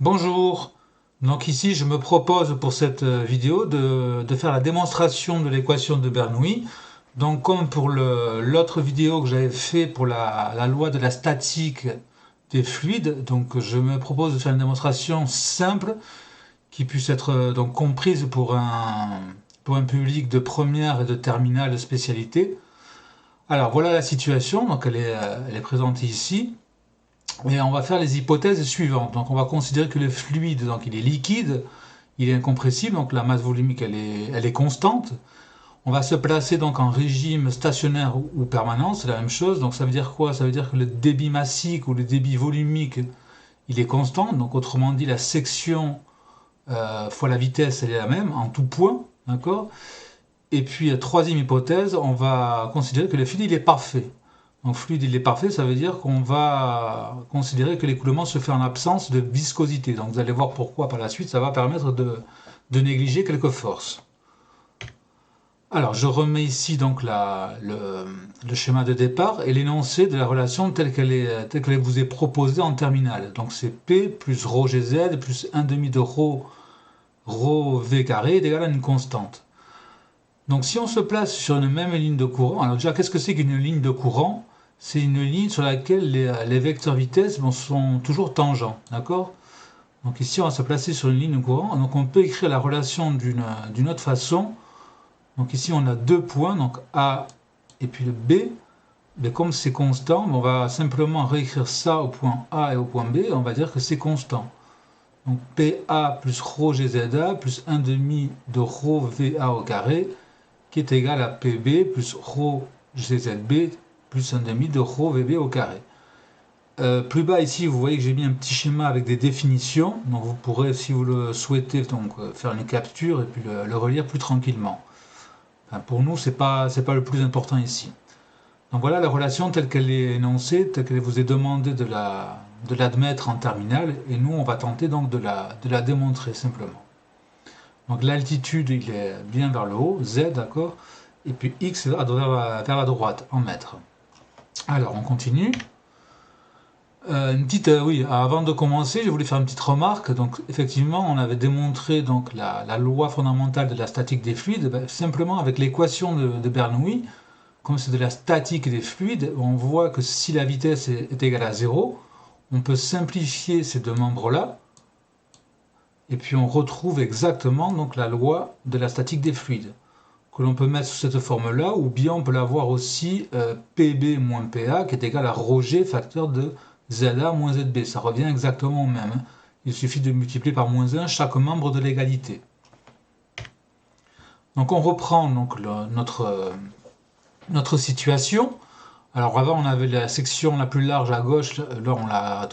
Bonjour, donc ici je me propose pour cette vidéo de faire la démonstration de l'équation de Bernoulli. Donc comme pour l'autre vidéo que j'avais fait pour la loi de la statique des fluides, donc je me propose de faire une démonstration simple qui puisse être donc comprise pour un public de première et de terminale spécialité. Alors voilà la situation, donc elle est présentée ici. Et on va faire les hypothèses suivantes. Donc on va considérer que le fluide, donc il est liquide, il est incompressible, donc la masse volumique elle est constante. On va se placer donc en régime stationnaire ou permanent, c'est la même chose. Donc ça veut dire quoi? Ça veut dire que le débit massique ou le débit volumique il est constant. Donc autrement dit la section fois la vitesse elle est la même en tout point, d'accord? Et puis troisième hypothèse, on va considérer que le fluide il est parfait. Donc fluide il est parfait, ça veut dire qu'on va considérer que l'écoulement se fait en absence de viscosité. Donc vous allez voir pourquoi par la suite, ça va permettre de négliger quelques forces. Alors je remets ici donc le schéma de départ et l'énoncé de la relation telle qu'elle vous est proposée en terminale. Donc c'est P plus ρ gz plus 1 demi de ρ v carré est égal à une constante. Donc si on se place sur une même ligne de courant, alors déjà qu'est-ce que c'est qu'une ligne de courant? C'est une ligne sur laquelle les vecteurs vitesse sont toujours tangents, d'accord? Donc ici on va se placer sur une ligne de courant, donc on peut écrire la relation d'une autre façon. Donc ici on a deux points, donc A et puis le B, mais comme c'est constant, on va simplement réécrire ça au point A et au point B, et on va dire que c'est constant. Donc PA plus ρ GZA plus 1 demi de ρ VA au carré, qui est égal à PB plus ρ GZB plus 1 demi de ρ VB au carré. Plus bas ici, vous voyez que j'ai mis un petit schéma avec des définitions. Donc vous pourrez, si vous le souhaitez, donc, faire une capture et puis le relire plus tranquillement. Enfin, pour nous, c'est pas le plus important ici. Donc voilà la relation telle qu'elle est énoncée, telle qu'elle vous est demandé de l'admettre en terminale. Et nous, on va tenter donc de la démontrer simplement. Donc l'altitude, il est bien vers le haut, Z, d'accord? Et puis X vers la droite, en mètres. Alors, on continue. Oui, avant de commencer, je voulais faire une petite remarque. Donc, effectivement, on avait démontré donc la loi fondamentale de la statique des fluides, simplement avec l'équation de Bernoulli. Comme c'est de la statique des fluides, on voit que si la vitesse est égale à 0, on peut simplifier ces deux membres-là, et puis on retrouve exactement donc la loi de la statique des fluides, que l'on peut mettre sous cette forme-là, ou bien on peut l'avoir aussi PB moins PA, qui est égal à ρg facteur de ZA moins ZB. Ça revient exactement au même. Il suffit de multiplier par moins 1 chaque membre de l'égalité. Donc on reprend donc notre situation. Alors avant on avait la section la plus large à gauche, là on a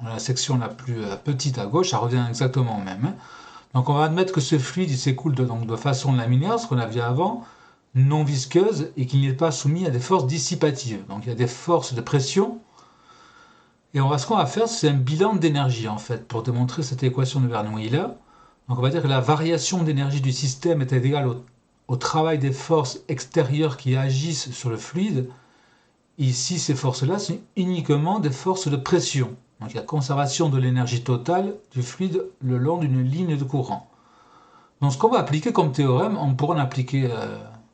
la section la plus petite à gauche, ça revient exactement au même. Donc on va admettre que ce fluide il s'écoule de façon laminaire, ce qu'on a vu avant, non visqueuse, et qu'il n'est pas soumis à des forces dissipatives. Donc il y a des forces de pression. Et ce qu'on va faire, c'est un bilan d'énergie en fait, pour démontrer cette équation de Bernoulli là. Donc on va dire que la variation d'énergie du système est égale au travail des forces extérieures qui agissent sur le fluide. Ici, ces forces-là sont uniquement des forces de pression. Donc il y a conservation de l'énergie totale du fluide le long d'une ligne de courant. Donc ce qu'on va appliquer comme théorème, on pourra appliquer,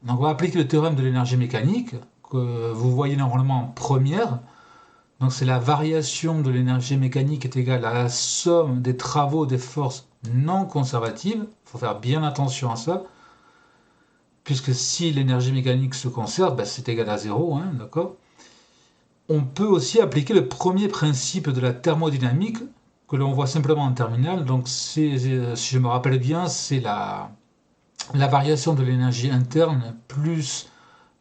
donc on va appliquer le théorème de l'énergie mécanique que vous voyez normalement en première. Donc c'est la variation de l'énergie mécanique est égale à la somme des travaux des forces non conservatives. Il faut faire bien attention à ça, puisque si l'énergie mécanique se conserve, c'est égal à 0, hein, d'accord? On peut aussi appliquer le premier principe de la thermodynamique que l'on voit simplement en terminale. Donc si je me rappelle bien, c'est la variation de l'énergie interne plus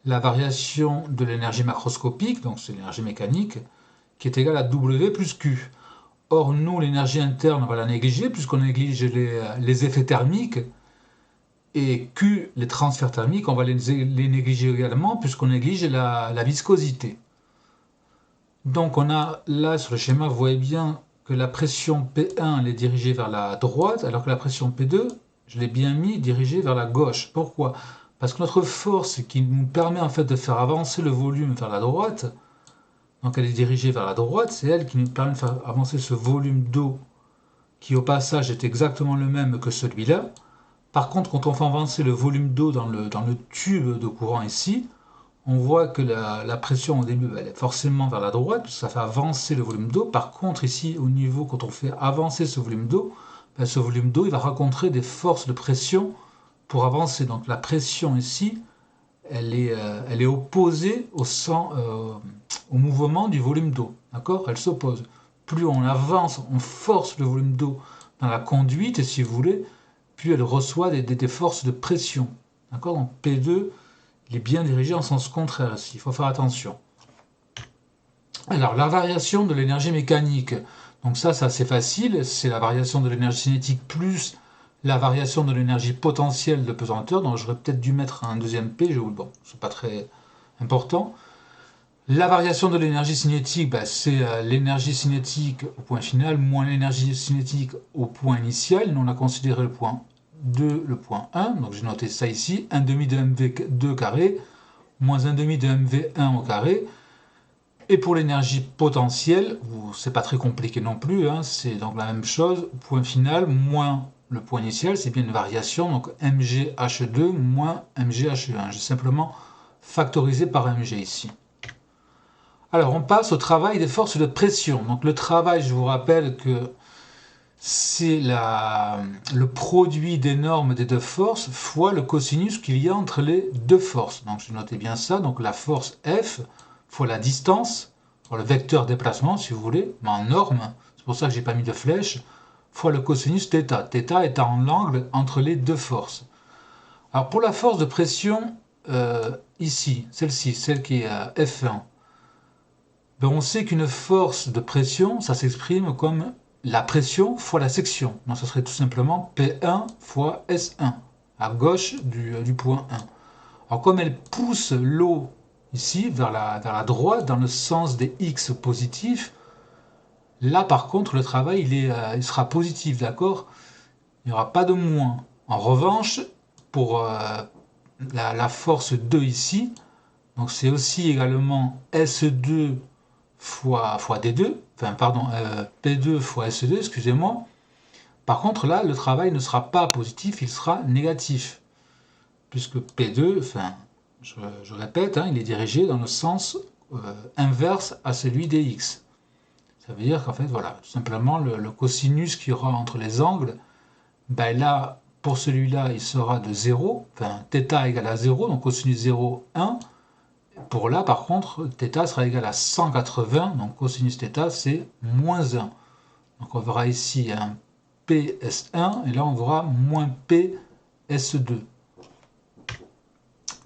la variation de l'énergie macroscopique, donc c'est l'énergie mécanique, qui est égale à W plus Q. Or, nous, l'énergie interne, on va la négliger, puisqu'on néglige les effets thermiques, et Q, les transferts thermiques, on va les négliger également, puisqu'on néglige la viscosité. Donc, on a là, sur le schéma, vous voyez bien que la pression P1, elle est dirigée vers la droite, alors que la pression P2, je l'ai bien mis, dirigée vers la gauche. Pourquoi? Parce que notre force qui nous permet en fait de faire avancer le volume vers la droite, donc elle est dirigée vers la droite, c'est elle qui nous permet de faire avancer ce volume d'eau qui au passage est exactement le même que celui-là. Par contre, quand on fait avancer le volume d'eau dans le tube de courant ici, on voit que la pression au début elle est forcément vers la droite, parce que ça fait avancer le volume d'eau. Par contre, ici, au niveau, quand on fait avancer ce volume d'eau, ce volume d'eau il va rencontrer des forces de pression pour avancer. Donc la pression ici, elle est opposée au mouvement du volume d'eau. D'accord? Elle s'oppose. Plus on avance, on force le volume d'eau dans la conduite, si vous voulez, plus elle reçoit des forces de pression. D'accord? Donc P2, il est bien dirigé en sens contraire ici. Il faut faire attention. Alors, la variation de l'énergie mécanique. Donc ça c'est assez facile. C'est la variation de l'énergie cinétique plus la variation de l'énergie potentielle de pesanteur. Donc j'aurais peut-être dû mettre un deuxième P. Bon, c'est pas très important. La variation de l'énergie cinétique, c'est l'énergie cinétique au point final moins l'énergie cinétique au point initial. Nous on a considéré le point 2, le point 1. Donc j'ai noté ça ici. 1 demi de mv2 carré moins 1 demi de mv1 au carré. Et pour l'énergie potentielle, c'est pas très compliqué non plus, hein, c'est donc la même chose, point final moins le point initial, c'est bien une variation, donc mgh2 moins mgh1. J'ai simplement factorisé par mg ici. Alors on passe au travail des forces de pression. Donc le travail, je vous rappelle que c'est le produit des normes des deux forces fois le cosinus qu'il y a entre les deux forces. Donc je notais bien ça, donc la force F fois la distance, fois le vecteur déplacement si vous voulez, mais en norme, c'est pour ça que j'ai pas mis de flèche, fois le cosinus θ, θ étant l'angle entre les deux forces. Alors pour la force de pression, ici, celle-ci, celle qui est à F1, on sait qu'une force de pression, ça s'exprime comme la pression fois la section. Donc ça serait tout simplement P1 fois S1, à gauche du point 1. Alors comme elle pousse l'eau ici vers la droite dans le sens des X positifs, là par contre le travail il sera positif, d'accord? Il n'y aura pas de moins. En revanche, pour la force 2 ici, donc c'est aussi également S2 fois D2, enfin pardon, P2 fois S2, excusez-moi. Par contre là, le travail ne sera pas positif, il sera négatif. Puisque P2, enfin, je répète, hein, il est dirigé dans le sens inverse à celui des X. Ça veut dire qu'en fait, voilà, tout simplement, le cosinus qu'il y aura entre les angles, là, pour celui-là, il sera de 0, enfin, θ égale à 0, donc cosinus 0, 1. Pour là, par contre, θ sera égal à 180, donc cosinus θ, c'est moins 1. Donc on verra ici un PS1, et là on verra moins PS2.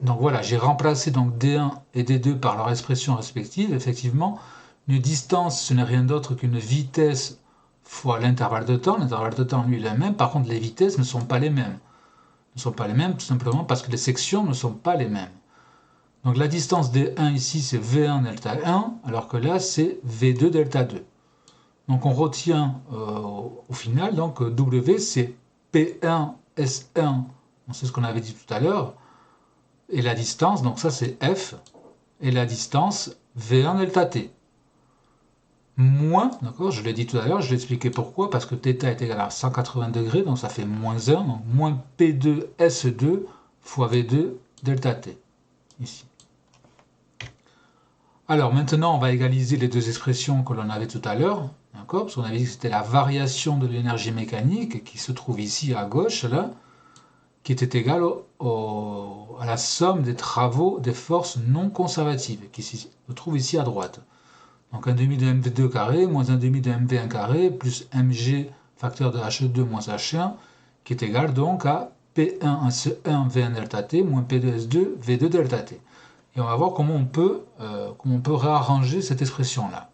Donc voilà, j'ai remplacé donc D1 et D2 par leur expression respective. Effectivement, une distance, ce n'est rien d'autre qu'une vitesse fois l'intervalle de temps. L'intervalle de temps, lui, est le même. Par contre, les vitesses ne sont pas les mêmes. Ne sont pas les mêmes tout simplement parce que les sections ne sont pas les mêmes. Donc la distance D1 ici, c'est V1 delta 1, alors que là, c'est V2 delta 2. Donc on retient au final, donc W, c'est P1 S1, c'est ce qu'on avait dit tout à l'heure, et la distance, donc ça c'est F, et la distance V1 delta T. Moins, d'accord, je l'ai dit tout à l'heure, je l'ai expliqué pourquoi, parce que θ est égal à 180 degrés, donc ça fait moins 1, donc moins P2 S2 fois V2 delta T, ici. Alors maintenant, on va égaliser les deux expressions que l'on avait tout à l'heure, d'accord, parce qu'on avait dit que c'était la variation de l'énergie mécanique qui se trouve ici à gauche, là, qui était égale à la somme des travaux des forces non conservatives, qui se trouve ici à droite. Donc 1 demi de mv2 carré moins 1 demi de mv1 carré plus mg facteur de h2 moins h1, qui est égal donc à P1 S1 V1 delta T moins P2 S2 V2 delta T. Et on va voir comment on peut réarranger cette expression-là.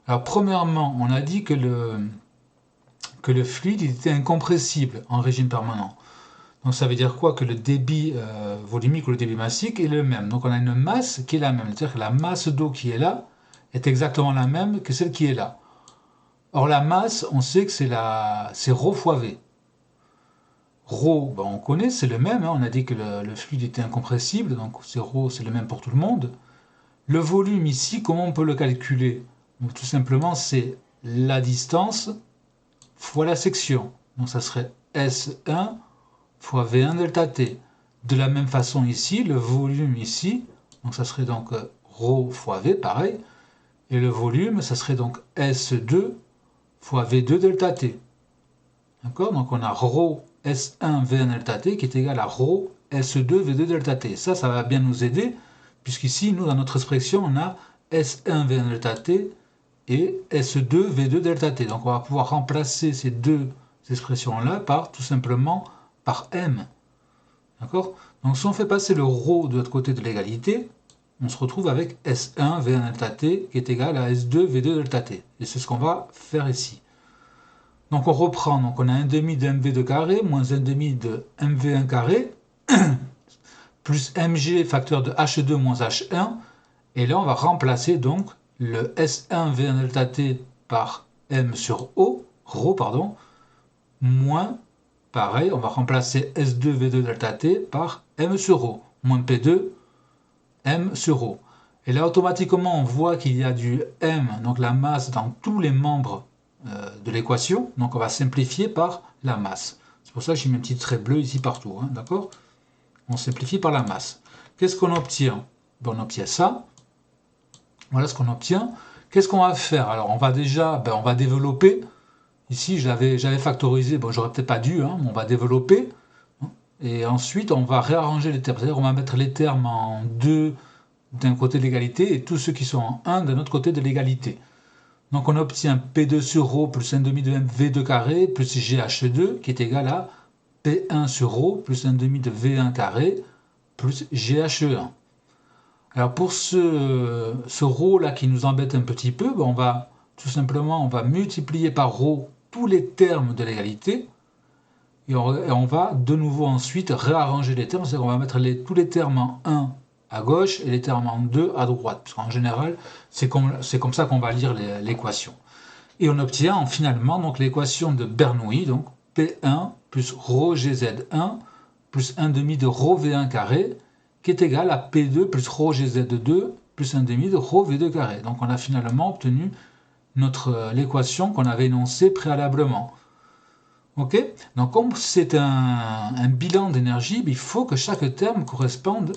Alors premièrement, on a dit que le fluide était incompressible en régime permanent. Donc ça veut dire quoi? Que le débit volumique ou le débit massique est le même. Donc on a une masse qui est la même. C'est-à-dire que la masse d'eau qui est là est exactement la même que celle qui est là. Or la masse, on sait que c'est ρ fois V. Ρ, on connaît, c'est le même. Hein. On a dit que le fluide était incompressible. Donc c'est ρ, c'est le même pour tout le monde. Le volume ici, comment on peut le calculer? Donc, tout simplement, c'est la distance fois la section. Donc ça serait S1 fois V1 delta T. De la même façon ici, le volume ici, donc ça serait donc ρ fois V, pareil. Et le volume, ça serait donc S2 fois V2 delta T. D'accord? Donc on a ρ S1 V1 delta T qui est égal à ρ S2 V2 delta T. Ça va bien nous aider, puisqu'ici, nous, dans notre expression, on a S1 V1 delta T et S2 V2 delta T. Donc on va pouvoir remplacer ces deux expressions-là par, tout simplement, par M. D'accord? Donc si on fait passer le ρ de l'autre côté de l'égalité, on se retrouve avec S1 V1 delta T qui est égal à S2 V2 delta T. Et c'est ce qu'on va faire ici. Donc on reprend, donc on a 1 demi de mv2 carré moins 1 demi de mv1 carré plus mg facteur de h2 moins h1. Et là on va remplacer donc le S1 V1 delta T par m sur ρ, pardon, moins, pareil, on va remplacer S2 V2 delta T par m sur ρ, moins P2 m sur ρ. Et là automatiquement on voit qu'il y a du m, donc la masse, dans tous les membres de l'équation, donc on va simplifier par la masse. C'est pour ça que j'ai mis un petit trait bleu ici partout, hein, d'accord? On simplifie par la masse. Qu'est-ce qu'on obtient? On obtient ça. Voilà ce qu'on obtient. Qu'est-ce qu'on va faire? Alors on va déjà, on va développer. Ici j'avais factorisé, bon j'aurais peut-être pas dû, hein, mais on va développer. Et ensuite on va réarranger les termes. C'est-à-dire on va mettre les termes en 2 d'un côté de l'égalité et tous ceux qui sont en 1 de l'autre côté de l'égalité. Donc on obtient P2 sur ρ plus 1 demi de V2 carré plus GH2 qui est égal à P1 sur ρ plus 1 demi de V1 carré plus GH1. Alors pour ce ρ là qui nous embête un petit peu, on va tout simplement multiplier par ρ tous les termes de l'égalité et on va de nouveau ensuite réarranger les termes, c'est-à-dire qu'on va mettre tous les termes en 1 à gauche et les termes en 2 à droite. Parce qu'en général, c'est comme ça qu'on va lire l'équation. Et on obtient finalement donc l'équation de Bernoulli, donc P1 plus ρgz1 plus 1 demi de ρv1 carré, qui est égal à P2 plus ρgz2 plus 1 demi de ρv2 carré. Donc on a finalement obtenu l'équation qu'on avait énoncée préalablement. Ok? Donc comme c'est un bilan d'énergie, il faut que chaque terme corresponde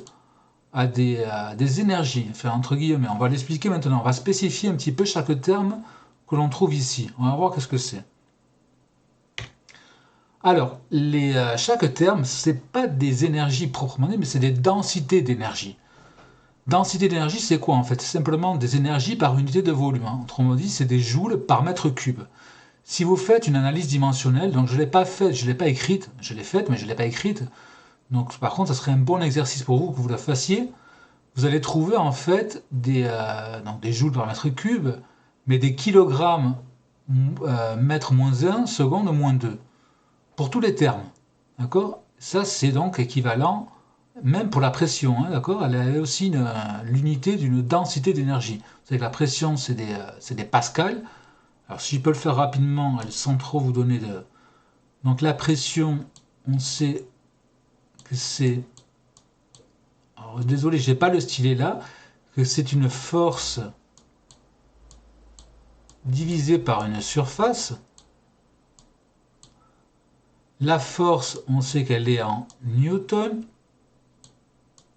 à des énergies, enfin entre guillemets. On va l'expliquer maintenant, on va spécifier un petit peu chaque terme que l'on trouve ici. On va voir qu'est-ce que c'est. Alors, chaque terme, ce n'est pas des énergies proprement dites, mais c'est des densités d'énergie. Densité d'énergie, c'est quoi en fait? C'est simplement des énergies par unité de volume. Hein. Autrement dit, c'est des joules par mètre cube. Si vous faites une analyse dimensionnelle, donc je ne l'ai pas faite, je ne l'ai pas écrite, je l'ai faite, mais je ne l'ai pas écrite. Donc par contre, ça serait un bon exercice pour vous que vous la fassiez. Vous allez trouver en fait des joules par mètre cube, mais des kilogrammes mètre moins 1, seconde moins 2. Pour tous les termes. D'accord? Ça, c'est donc équivalent, même pour la pression. Hein, d'accord? Elle a aussi l'unité d'une densité d'énergie. Vous savez que la pression, c'est des pascals. Alors si je peux le faire rapidement, sans trop vous donner de... Donc la pression, on sait que c'est... Alors désolé, je n'ai pas le stylet là, que c'est une force divisée par une surface. La force, on sait qu'elle est en newton,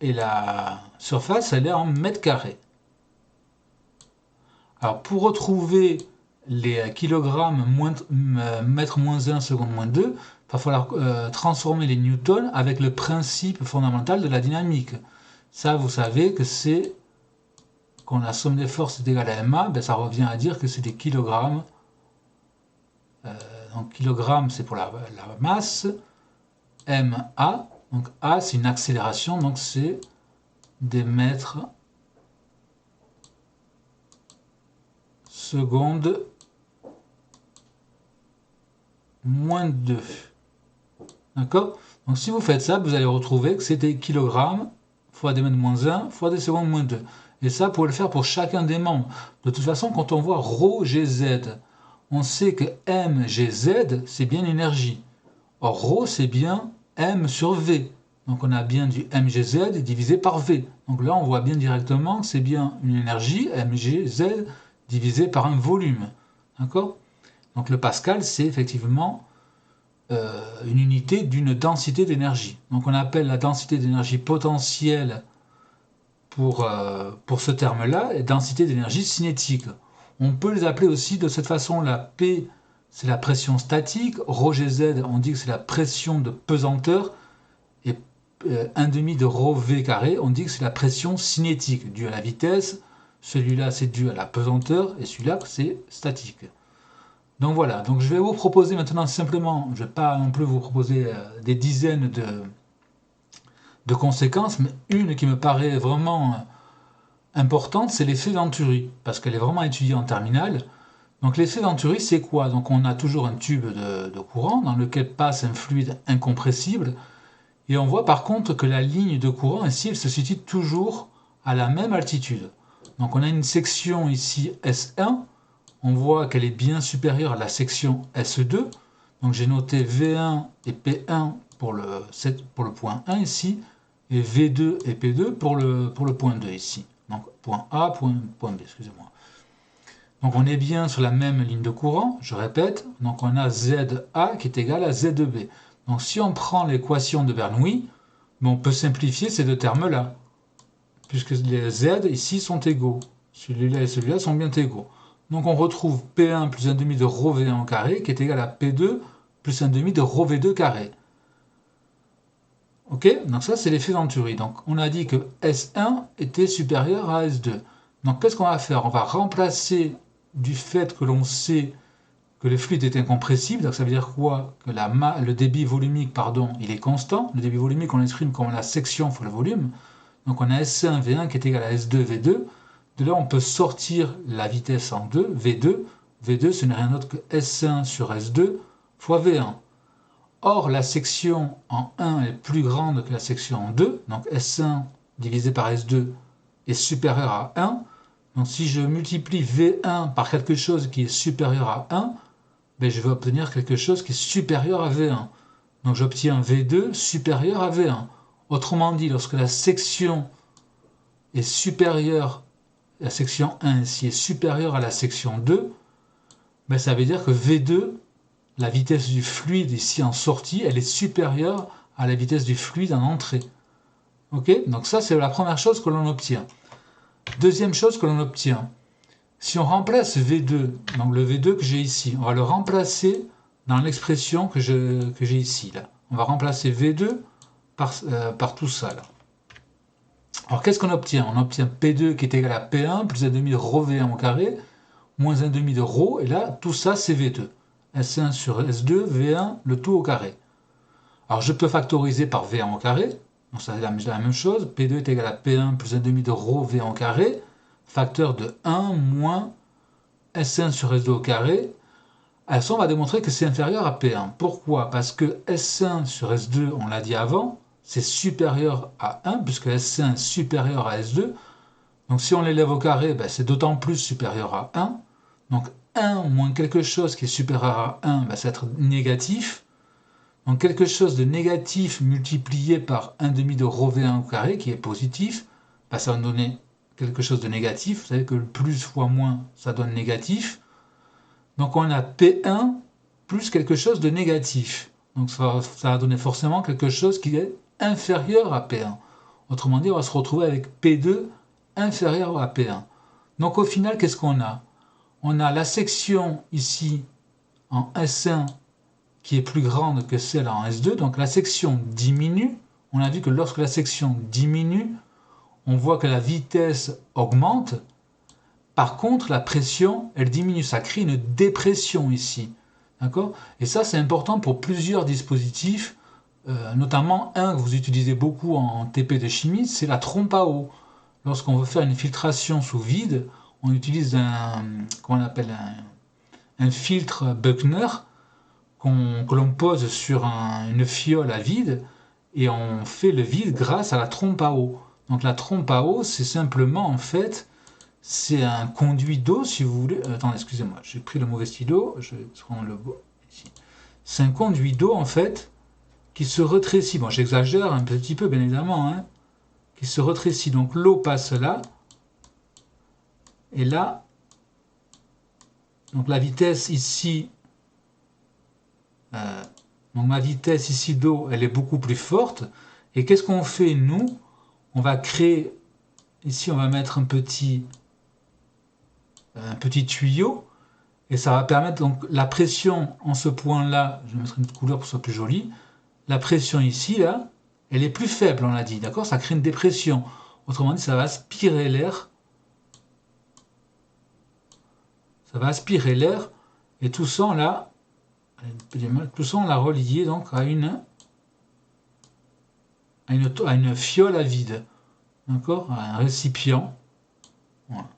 et la surface, elle est en mètres carrés. Alors pour retrouver les kilogrammes mètre moins 1 seconde moins 2, il va falloir transformer les newtons avec le principe fondamental de la dynamique. Ça, vous savez que c'est, quand la somme des forces est égale à ma, ça revient à dire que c'est des kilogrammes. Donc kilogramme, c'est pour la masse. ma, donc a, c'est une accélération, donc c'est des mètres seconde moins 2. D'accord? Donc si vous faites ça, vous allez retrouver que c'est des kilogrammes fois des mètres moins 1 fois des secondes moins 2. Et ça, vous pouvez le faire pour chacun des membres. De toute façon, quand on voit ρgz, on sait que mgz, c'est bien l'énergie. Or, ρ, c'est bien m sur v. Donc on a bien du mgz divisé par v. Donc là, on voit bien directement que c'est bien une énergie, mgz, divisé par un volume. D'accord? Donc le pascal, c'est effectivement une unité d'une densité d'énergie. Donc on appelle la densité d'énergie potentielle pour ce terme-là, et densité d'énergie cinétique. On peut les appeler aussi de cette façon-là. P, c'est la pression statique. Rho Gz, on dit que c'est la pression de pesanteur. Et 1,5 de rho V carré, on dit que c'est la pression cinétique, due à la vitesse. Celui-là, c'est dû à la pesanteur. Et celui-là, c'est statique. Donc voilà, donc je vais vous proposer maintenant simplement, je ne vais pas non plus vous proposer des dizaines de conséquences, mais une qui me paraît vraiment importante, c'est l'effet Venturi, parce qu'elle est vraiment étudiée en terminale. Donc l'effet Venturi, c'est quoi? Donc on a toujours un tube de courant dans lequel passe un fluide incompressible, et on voit par contre que la ligne de courant ici, elle se situe toujours à la même altitude. Donc on a une section ici S1, on voit qu'elle est bien supérieure à la section S2. Donc j'ai noté V1 et P1 pour le point 1 ici, et V2 et P2 pour le point 2 ici. Donc point A, point B, excusez-moi. Donc on est bien sur la même ligne de courant, je répète. Donc on a ZA qui est égal à Z2B. Donc si on prend l'équation de Bernoulli, on peut simplifier ces deux termes-là, puisque les Z ici sont égaux. Celui-là et celui-là sont bien égaux. Donc on retrouve P1 plus 1,5 de rho V1 au carré qui est égal à P2 plus 1,5 de rho V2 carré. Ok, donc ça c'est l'effet Venturi. Donc on a dit que S1 était supérieur à S2. Donc qu'est-ce qu'on va faire? On va remplacer du fait que l'on sait que le fluide est incompressible. Donc ça veut dire quoi? Que le débit volumique, pardon, il est constant. Le débit volumique, on l'exprime comme la section fois le volume. Donc on a S1 V1 qui est égal à S2 V2. De là, on peut sortir la vitesse en 2, V2. V2, ce n'est rien d'autre que S1 sur S2 fois V1. Or, la section en 1 est plus grande que la section en 2. Donc S1 divisé par S2 est supérieur à 1. Donc si je multiplie V1 par quelque chose qui est supérieur à 1, ben, je vais obtenir quelque chose qui est supérieur à V1. Donc j'obtiens V2 supérieur à V1. Autrement dit, lorsque la section est supérieure, la section 1 ici est supérieure à la section 2, ben ça veut dire que V2, la vitesse du fluide ici en sortie, elle est supérieure à la vitesse du fluide en entrée. Ok? Donc ça, c'est la première chose que l'on obtient. Deuxième chose que l'on obtient, si on remplace V2, donc le V2 que j'ai ici, on va le remplacer dans l'expression que j'ai ici. Là. On va remplacer V2 par tout ça. Là. Alors qu'est-ce qu'on obtient? On obtient P2 qui est égal à P1 plus 1,5 de rho V1 au carré, moins 1,5 de rho, et là, tout ça c'est V2. S1 sur S2, V1, le tout au carré. Alors je peux factoriser par V1 au carré, donc ça c'est la même chose, P2 est égal à P1 plus 1,5 de rho V1 au carré, facteur de 1 moins S1 sur S2 au carré. À ça, on va démontrer que c'est inférieur à P1. Pourquoi? Parce que S1 sur S2, on l'a dit avant, c'est supérieur à 1, puisque S1 est supérieur à S2. Donc si on l'élève au carré, ben, c'est d'autant plus supérieur à 1. Donc 1 moins quelque chose qui est supérieur à 1, ben, ça va être négatif. Donc quelque chose de négatif multiplié par 1,5 de rho V1 au carré, qui est positif, ben, ça va nous donner quelque chose de négatif. Vous savez que le plus fois moins, ça donne négatif. Donc on a P1 plus quelque chose de négatif. Donc ça va donner forcément quelque chose qui est inférieur à P1. Autrement dit, on va se retrouver avec P2 inférieur à P1. Donc au final, qu'est-ce qu'on a? On a la section ici en S1 qui est plus grande que celle en S2. Donc la section diminue. On a vu que lorsque la section diminue, on voit que la vitesse augmente. Par contre, la pression, elle diminue, ça crée une dépression ici. D'accord? Et ça, c'est important pour plusieurs dispositifs, notamment un que vous utilisez beaucoup en TP de chimie, c'est la trompe à eau. Lorsqu'on veut faire une filtration sous vide, on utilise un filtre Buchner que l'on pose sur une fiole à vide et on fait le vide grâce à la trompe à eau. Donc la trompe à eau, c'est simplement en fait c'est un conduit d'eau, si vous voulez. Attendez, excusez-moi, j'ai pris le mauvais stylo. Je vais prendre le beau ici. C'est un conduit d'eau, en fait, qui se rétrécit. Bon, j'exagère un petit peu, bien évidemment, hein, qui se rétrécit. Donc, l'eau passe là. Et là, donc la vitesse ici donc ma vitesse ici d'eau, elle est beaucoup plus forte. Et qu'est-ce qu'on fait nous? On va créer, ici on va mettre un petit tuyau, et ça va permettre donc la pression en ce point-là, je vais mettre une couleur pour que ce soit plus joli, la pression ici, là, elle est plus faible, on l'a dit, d'accord? Ça crée une dépression. Autrement dit, ça va aspirer l'air. Ça va aspirer l'air, et tout ça, là, tout ça, on l'a relié donc à une fiole à vide, d'accord? À un récipient. Voilà.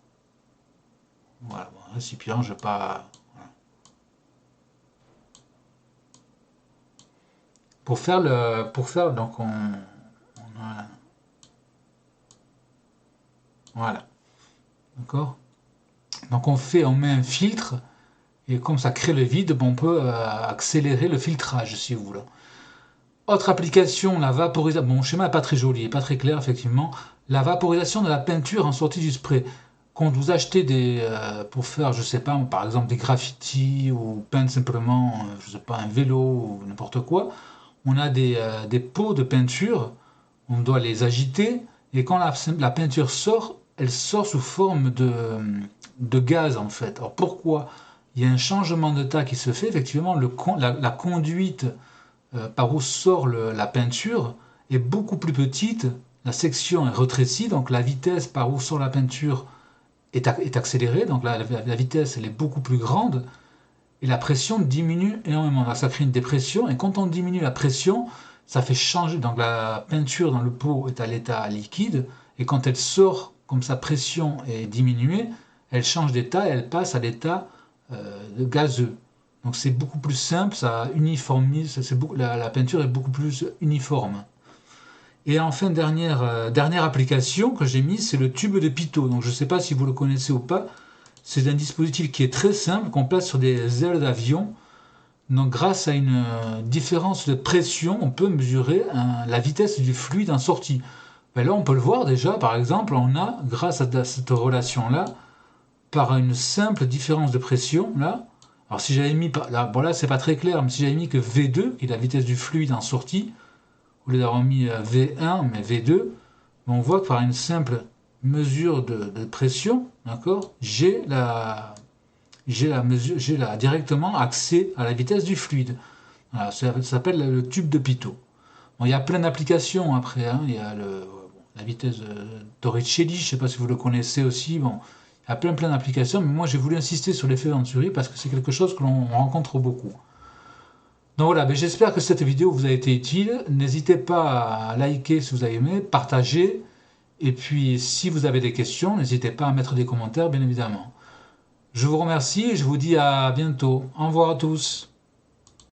Voilà, bon, un récipient, je vais pas. Voilà. Pour faire donc on a, voilà, d'accord. Donc on met un filtre et comme ça crée le vide, bon, on peut accélérer le filtrage si vous voulez. Autre application, la vaporisation. Bon, mon schéma n'est pas très joli, pas très clair effectivement. La vaporisation de la peinture en sortie du spray. Quand vous achetez pour faire, je sais pas, par exemple des graffitis ou peindre simplement, je sais pas, un vélo ou n'importe quoi, on a des pots de peinture, on doit les agiter et quand la peinture sort, elle sort sous forme de gaz en fait. Alors pourquoi? Il y a un changement d'état qui se fait, effectivement, la conduite par où sort la peinture est beaucoup plus petite, la section est rétrécie, donc la vitesse par où sort la peinture est accélérée, donc la vitesse elle est beaucoup plus grande, et la pression diminue énormément. Donc ça crée une dépression, et quand on diminue la pression, ça fait changer, donc la peinture dans le pot est à l'état liquide, et quand elle sort, comme sa pression est diminuée, elle change d'état et elle passe à l'état de gazeux. Donc c'est beaucoup plus simple, ça uniformise, la peinture est beaucoup plus uniforme. Et enfin, dernière application que j'ai mise, c'est le tube de Pitot. Donc je ne sais pas si vous le connaissez ou pas. C'est un dispositif qui est très simple, qu'on place sur des ailes d'avion. Donc grâce à une différence de pression, on peut mesurer la vitesse du fluide en sortie. Ben là, on peut le voir déjà, par exemple, on a, grâce à cette relation-là, par une simple différence de pression, là, alors si j'avais mis, là, bon là c'est pas très clair, mais si j'avais mis que V2, qui est la vitesse du fluide en sortie, au lieu d'avoir mis V1, mais V2, on voit que par une simple mesure de pression, d'accord, j'ai directement accès à la vitesse du fluide. Voilà, ça s'appelle le tube de Pitot. Bon, il y a plein d'applications après, hein, il y a la vitesse de Torricelli, je ne sais pas si vous le connaissez aussi, bon, il y a plein d'applications, mais moi j'ai voulu insister sur l'effet Venturi parce que c'est quelque chose que l'on rencontre beaucoup. Donc voilà, ben j'espère que cette vidéo vous a été utile. N'hésitez pas à liker si vous avez aimé, partager. Et puis si vous avez des questions, n'hésitez pas à mettre des commentaires, bien évidemment. Je vous remercie et je vous dis à bientôt. Au revoir à tous.